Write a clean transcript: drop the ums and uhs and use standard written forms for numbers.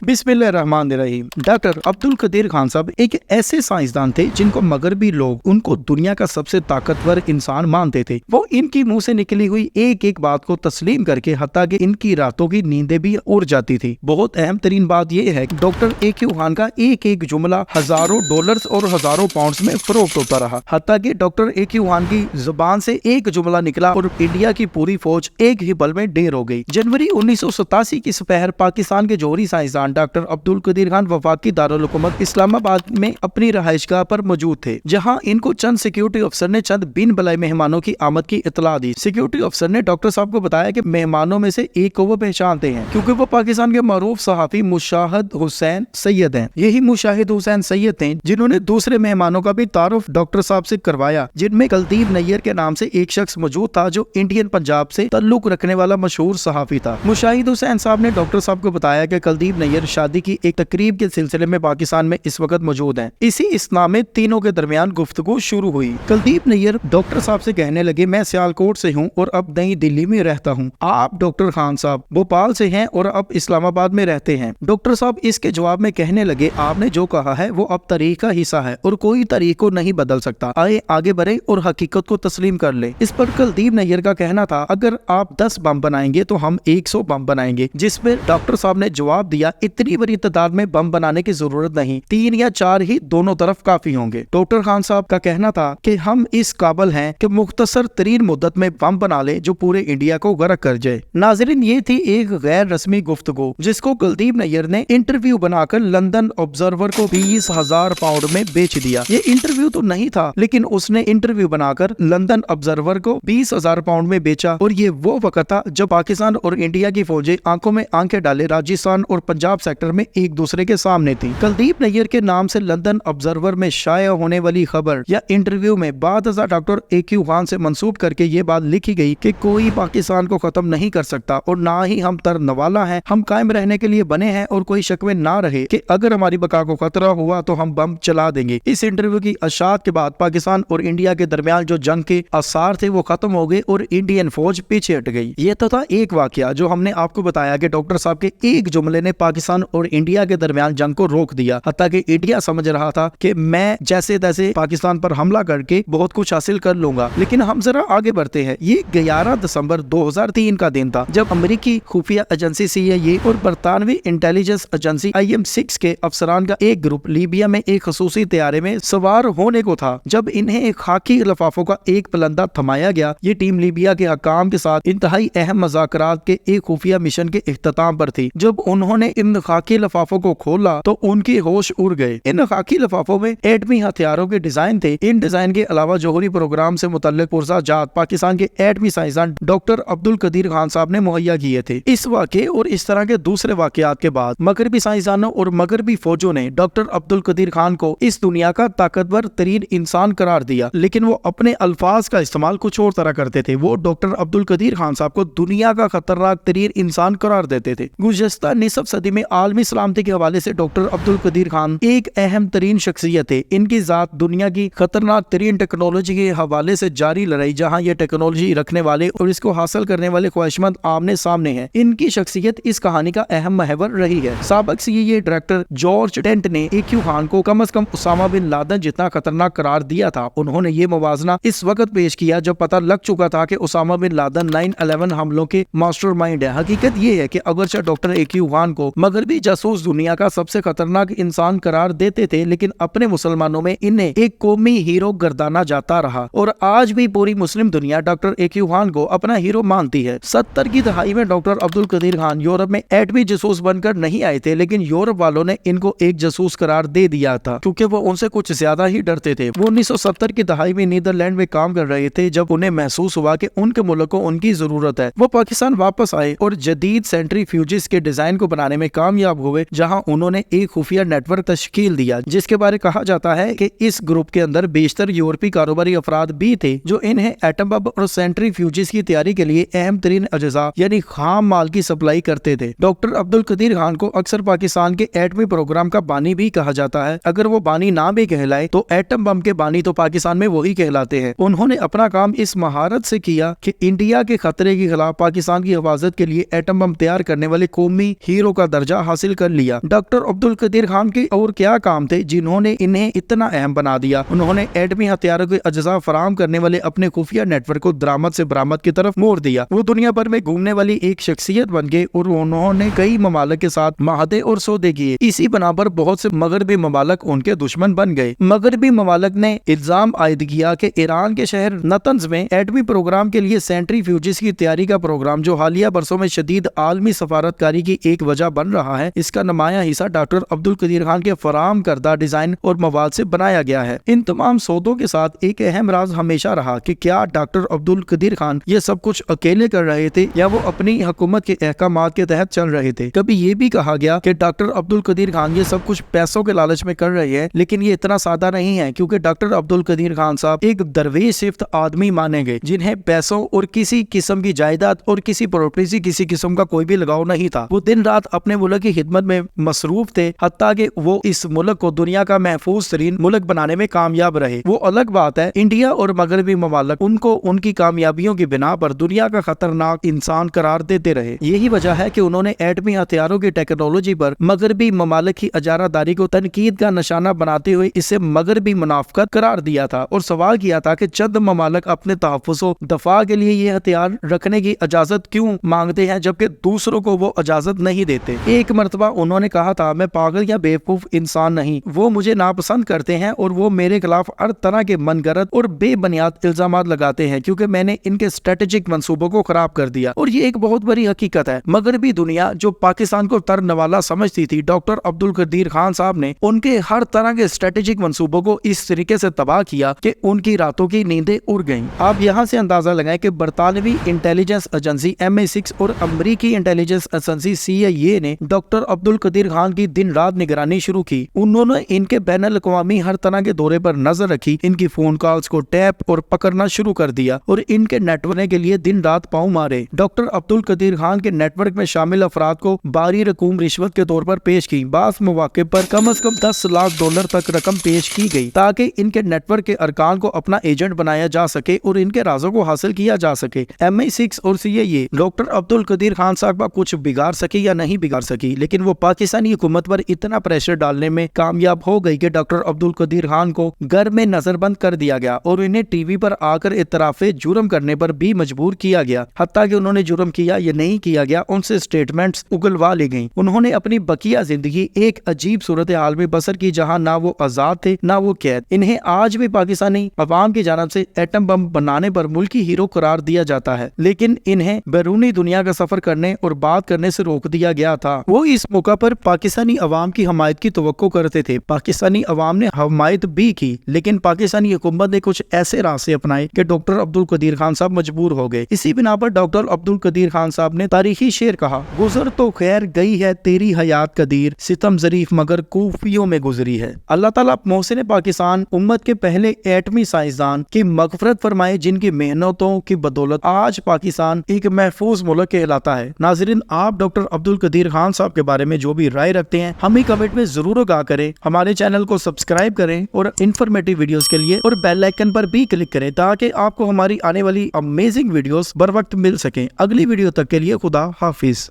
बिस्मिल्लाहिर्रहमानिर्रहीम। डॉक्टर अब्दुल कदीर खान साहब एक ऐसे साइंसदान थे जिनको मगरबी लोग उनको दुनिया का सबसे ताकतवर इंसान मानते थे। वो इनकी मुंह से निकली हुई एक एक बात को तस्लीम करके हत्ता कि इनकी रातों की नींदें भी उड़ जाती थी। बहुत अहम तरीन बात यह है कि डॉक्टर ए.क्यू. खान का एक एक जुमला हजारों डॉलर्स और हजारों पाउंड्स में फरोख्त होता रहा। हत्ता कि डॉक्टर ए.क्यू. खान की जुबान से एक जुमला निकला और इंडिया की पूरी फौज एक ही पल में ढेर हो गई। जनवरी 1987 की सुपहर पाकिस्तान के जौहरी साइंसदान डॉक्टर अब्दुल कदीर खान वफाकी दारुल हुकूमत इस्लामाबाद में अपनी रहायशगाह पर मौजूद थे, जहां इनको चंद सिक्योरिटी अफसर ने चंद बिन बुलाए मेहमानों की आमद की इतला दी। सिक्योरिटी अफसर ने डॉक्टर साहब को बताया कि मेहमानों में से एक को वो पहचानते हैं क्योंकि वो पाकिस्तान के मरूफ सहाफी मुशाहिद हुसैन सैयद हैं। यही मुशाहिद हुसैन सैयद थे जिन्होंने दूसरे मेहमानों का भी तारुफ डॉक्टर साहब से करवाया, जिनमें कुलदीप नैयर के नाम से एक शख्स मौजूद था जो इंडियन पंजाब से ताल्लुक रखने वाला मशहूर सहाफी था। मुशाहिद हुसैन साहब ने डॉक्टर साहब को बताया कि कुलदीप नैयर शादी की एक तकरीब के सिलसिले में पाकिस्तान में इस वक्त मौजूद हैं। इसी इस्ना में तीनों के दरमियान गुफ्तगू शुरू हुई। कुलदीप नैयर डॉक्टर साहब से कहने लगे, मैं सियालकोट से हूँ और अब नई दिल्ली में रहता हूँ। आप डॉक्टर खान साहब भोपाल से हैं और अब इस्लामाबाद में रहते हैं। डॉक्टर साहब इसके जवाब में कहने लगे, आपने जो कहा है वो अब तारीख का हिस्सा है और कोई तारीख को नहीं बदल सकता। आए आगे बढ़े और हकीकत को तस्लीम कर ले। इस पर कुलदीप नैयर का कहना था, अगर आप 10 बम बनाएंगे तो हम 100 बम बनाएंगे। जिस पर डॉक्टर साहब ने जवाब दिया, इतनी बड़ी तादाद में बम बनाने की जरूरत नहीं, 3 या 4 ही दोनों तरफ काफी होंगे। डॉक्टर खान साहब का कहना था कि हम इस काबिल हैं कि मुख्तसर तरीन मुद्दत में बम बना ले जो पूरे इंडिया को गर्क कर जाए। नाज़रीन, ये थी एक गैर रस्मी गुफ्तगू जिसको कुलदीप नैयर ने इंटरव्यू बनाकर लंदन ऑब्जर्वर को 20,000 पाउंड में बेच दिया। ये इंटरव्यू तो नहीं था, लेकिन उसने इंटरव्यू बनाकर लंदन ऑब्जर्वर को 20,000 पाउंड में बेचा। और ये वो वक्त था जब पाकिस्तान और इंडिया की फौजें आंखों में आंखें डाले राजस्थान और पंजाब सेक्टर में एक दूसरे के सामने थी। कुलदीप नैयर के नाम से लंदन ऑब्जर्वर में शाया होने वाली खबर या इंटरव्यू में बाद डॉक्टर ए.क्यू. खान से मंसूब करके ये बात लिखी गई कि कोई पाकिस्तान को खत्म नहीं कर सकता और ना ही हम तरनवाला हैं, हम कायम रहने के लिए बने हैं और कोई शक में ना रहे कि अगर हमारी बका को खतरा हुआ तो हम बम चला देंगे। इस इंटरव्यू की अशात के बाद पाकिस्तान और इंडिया के दरमियान जो जंग के आसार थे वो खत्म हो गए और इंडियन फौज पीछे हट गई। ये तो था एक वाकया जो हमने आपको बताया कि डॉक्टर साहब के एक जुमले ने पाकिस्तान और इंडिया के दरमियान जंग को रोक दिया। हत्ता कि इंडिया समझ रहा था कि मैं जैसे तैसे पाकिस्तान पर हमला करके बहुत कुछ हासिल कर लूंगा। लेकिन हम जरा आगे बढ़ते हैं। ये 11 दिसंबर 2003 का दिन था जब अमेरिकी खुफिया एजेंसी CIA और बरतानवी इंटेलिजेंस एजेंसी IM6 के अफसरान का एक ग्रुप लीबिया में एक खसूसी तैयारे में सवार होने को था। जब इन्हें एक खाकी लिफाफों का एक पलंदा थमाया गया, ये टीम लीबिया के हकाम के साथ इंतहाई अहम मुज़ाकरात के एक खुफिया मिशन के इख्तिताम पर थी। जब उन्होंने इन खाकी लिफाफों को खोला तो उनके होश उड़ गए। इन खाकी लिफाफों में एटमी हथियारों के डिजाइन थे। इन डिजाइन के अलावा जौहरी प्रोग्राम से मुतल्लिक पुर्ज़ाजात पाकिस्तान के एटमी साइंसदान डॉक्टर अब्दुल कदीर खान साहब ने मुहैया किए थे। इस वाक़े और इस तरह के दूसरे वाक़यात के बाद मगरबी साइंसदानों और मगरबी फौजों ने डॉक्टर अब्दुल कदीर खान को इस दुनिया का ताकतवर तरीन इंसान करार दिया, लेकिन वो अपने अल्फाज का इस्तेमाल कुछ और तरह करते थे। वो डॉक्टर अब्दुल कदीर खान साहब को दुनिया का खतरनाक तरीन इंसान करार देते थे। गुज़श्ता निसफ सदी में आलमी सलामती के हवाले से डॉक्टर अब्दुल कदीर खान एक अहम तरीन शख्सियत है। इनकी जात दुनिया की खतरनाक तरीन टेक्नोलॉजी के हवाले से जारी लड़ाई, जहां ये टेक्नोलॉजी रखने वाले और इसको हासिल करने वाले ख्वाहिशमंद आमने सामने हैं। इनकी शख्सियत इस कहानी का अहम महवर रही है। साबिक CIA डायरेक्टर जॉर्ज टेंट ने ए.क्यू. खान को कम से कम उसामा बिन लादेन जितना खतरनाक करार दिया था। उन्होंने ये मुवाजना इस वक्त पेश किया जब पता लग चुका था कि उसामा बिन लादेन 9/11 हमलों के मास्टरमाइंड है। हकीकत ये है कि अगरचे डॉक्टर ए.क्यू. खान को मगरबी जासूस दुनिया का सबसे खतरनाक इंसान करार देते थे, लेकिन अपने मुसलमानों में इन्हें एक कौमी हीरो गर्दाना जाता रहा और आज भी पूरी मुस्लिम दुनिया डॉक्टर ए.क्यू. खान को अपना हीरो मानती है। 70 की दहाई में डॉक्टर अब्दुल कदीर खान यूरोप में एटमी जासूस बनकर नहीं आए थे, लेकिन यूरोप वालों ने इनको एक जासूस करार दे दिया था क्योंकि वो उनसे कुछ ज्यादा ही डरते थे। वो 1970 की दहाई में नीदरलैंड में काम कर रहे थे जब उन्हें महसूस हुआ कि उनके मुल्क को उनकी जरूरत है। वो पाकिस्तान वापस आए और जदीद सेंट्रीफ्यूजिस के डिजाइन को बनाने में कामयाब हुए, जहां उन्होंने एक खुफिया नेटवर्क तश्कील दिया जिसके बारे कहा जाता है कि इस ग्रुप के अंदर बेशतर यूरोपीय कारोबारी अफराद भी थे जो इन्हें एटम बम और सेंट्रीफ्यूजिस की तैयारी के लिए अहम तरीन अज्जा यानी खाम माल की सप्लाई करते थे। डॉक्टर अब्दुल कदीर खान को अक्सर पाकिस्तान के एटमी प्रोग्राम का बानी भी कहा जाता है। अगर वो बानी ना भी कहलाए तो एटम बम के बानी तो पाकिस्तान में वही कहलाते हैं। उन्होंने अपना काम इस महारत से किया कि इंडिया के खतरे के खिलाफ पाकिस्तान की हिफाजत के लिए एटम बम तैयार करने वाले कौमी हीरो का दर्जा दर्जा हासिल कर लिया। डॉक्टर अब्दुल कदीर खान के और क्या काम थे जिन्होंने इन्हें इतना अहम बना दिया? उन्होंने एटमी हथियारों के अज्जा फराहम करने वाले अपने खुफिया नेटवर्क को दरामद से बरामद की तरफ मोड़ दिया। वो दुनिया भर में घूमने वाली एक शख्सियत बन गए और उन्होंने कई ममालिक के साथ माहदे और सौदे किए। इसी बना पर बहुत से मगरबी ममालिक उनके दुश्मन बन गए। मगरबी ममालिक ने इल्जाम आयद किया कि ईरान के शहर नतंज में एटमी प्रोग्राम के लिए सेंट्रीफ्यूजिस की तैयारी का प्रोग्राम, जो हालिया बरसों में शदीद आलमी सफारतकारी की एक वजह बन रहा है, इसका नुमाया हिस्सा डॉक्टर अब्दुल कदीर खान के फराहम करदा डिजाइन और मवाद से बनाया गया है। इन तमाम सौदों के साथ एक अहम राज हमेशा रहा कि क्या डॉक्टर अब्दुल कदीर खान ये सब कुछ अकेले कर रहे थे या वो अपनी हुकूमत के अहकामात के तहत चल रहे थे। कभी ये भी कहा गया कि डॉक्टर अब्दुल कदीर खान ये सब कुछ पैसों के लालच में कर रहे हैं, लेकिन ये इतना सादा नहीं है, क्योंकि डॉक्टर अब्दुल कदीर खान साहब एक दरवेश सिफ्त आदमी माने गए जिन्हें पैसों और किसी किस्म की जायदाद और किसी प्रॉपर्टी से किसी किस्म का कोई भी लगाव नहीं था। वो दिन रात अपने मुल्क की खिदमत में मसरूफ थे, हत्ता कि वो इस मुल्क को दुनिया का महफूज तरीन मुल्क बनाने में कामयाब रहे। वो अलग बात है, इंडिया और मगरबी ममालिक उनको उनकी कामयाबियों की बिना पर दुनिया का खतरनाक इंसान करार देते रहे। यही वजह है कि उन्होंने एटमी हथियारों की टेक्नोलॉजी पर मगरबी ममालिक की अजारादारी को तनकीद का निशाना बनाते हुए इसे मगरबी मुनाफकत करार दिया था और सवाल किया था कि चंद ममालिक अपने तहफ़्फ़ुज़ व दफा के लिए ये हथियार रखने की इजाजत क्यों मांगते हैं जबकि दूसरों को वो इजाजत नहीं देते। एक मरतबा उन्होंने कहा था, मैं पागल या बेवकूफ इंसान नहीं, वो मुझे नापसंद करते हैं और वो मेरे खिलाफ हर तरह के मनगढ़ंत और बेबुनियाद इल्जामात लगाते हैं क्योंकि मैंने इनके स्ट्रेटेजिक मंसूबों को खराब कर दिया। और ये एक बहुत बड़ी हकीकत है। मगरबी दुनिया जो पाकिस्तान को तरनवाला समझती थी, डॉक्टर अब्दुल कदीर खान साहब ने उनके हर तरह के स्ट्रेटेजिक मंसूबों को इस तरीके से तबाह किया कि उनकी रातों की नींदें उड़ गईं। आप यहाँ से अंदाजा लगाएं कि बरतानवी इंटेलिजेंस एजेंसी MI6 और अमरीकी इंटेलिजेंस एजेंसी CIA ने डॉक्टर अब्दुल कदीर खान की दिन रात निगरानी शुरू की। उन्होंने इनके बैनुल अक़वामी हर तरह के दौरे पर नजर रखी, इनकी फोन कॉल्स को टैप और पकड़ना शुरू कर दिया और इनके नेटवर्क के लिए दिन रात पाँव मारे। डॉक्टर अब्दुल कदीर खान के नेटवर्क में शामिल अफराद को बारी रकूम रिश्वत के तौर पर पेश की। बास मौके पर कम से कम $10 लाख तक रकम पेश की गई ताकि इनके नेटवर्क के अरकान को अपना एजेंट बनाया जा सके और इनके राजों को हासिल किया जा सके। MI6 और CIA डॉक्टर अब्दुल कदीर खान साहब का कुछ बिगाड़ सकी या नहीं बिगाड़ सकी, लेकिन वो पाकिस्तानी हुकूमत पर इतना प्रेशर डालने में कामयाब हो गई कि डॉक्टर अब्दुल कदीर खान को घर में नजरबंद कर दिया गया और इन्हें टीवी पर आकर इतराफे जुर्म करने पर भी मजबूर किया गया। हत्ता कि उन्होंने जुर्म किया या नहीं किया गया, उनसे स्टेटमेंट्स उगलवा ली गई। उन्होंने अपनी बकिया जिंदगी एक अजीब सूरत हाल में बसर की जहाँ ना वो आजाद थे ना वो कैद। इन्हें आज भी पाकिस्तानी अवाम की जानब से एटम बम बनाने पर मुल्की हीरो करार दिया जाता है, लेकिन इन्हें बैरूनी दुनिया का सफर करने और बात करने से रोक दिया गया था। वो इस मौका पर पाकिस्तानी अवाम की हमायत की तवक्को करते थे। पाकिस्तानी अवाम ने हमायत भी की, लेकिन पाकिस्तानी हुकूमत ने कुछ ऐसे रास्ते अपनाए कि डॉक्टर अब्दुल कदीर खान साहब मजबूर हो गए। इसी बिना पर डॉक्टर अब्दुल कदीर खान साहब ने तारीखी शेर कहा, गुजर तो खैर गई है तेरी हयात कदीर, सितम ज़रीफ मगर कूफियों में गुजरी है। अल्लाह ताला मोहसिन पाकिस्तान उम्मत के पहले एटमी साइंसदान की मगफरत फरमाए, जिनकी मेहनतों की बदौलत आज पाकिस्तान एक महफूज मुल्क कहलाता है। नाज़रीन, आप डॉक्टर अब्दुल कदीर खान साहब के बारे में जो भी राय रखते हैं हमें कमेंट में जरूर आगाह करें। हमारे चैनल को सब्सक्राइब करें और इन्फॉर्मेटिव वीडियोस के लिए और बेल आइकन पर भी क्लिक करें ताकि आपको हमारी आने वाली अमेजिंग वीडियोस बर वक्त मिल सकें। अगली वीडियो तक के लिए खुदा हाफिज।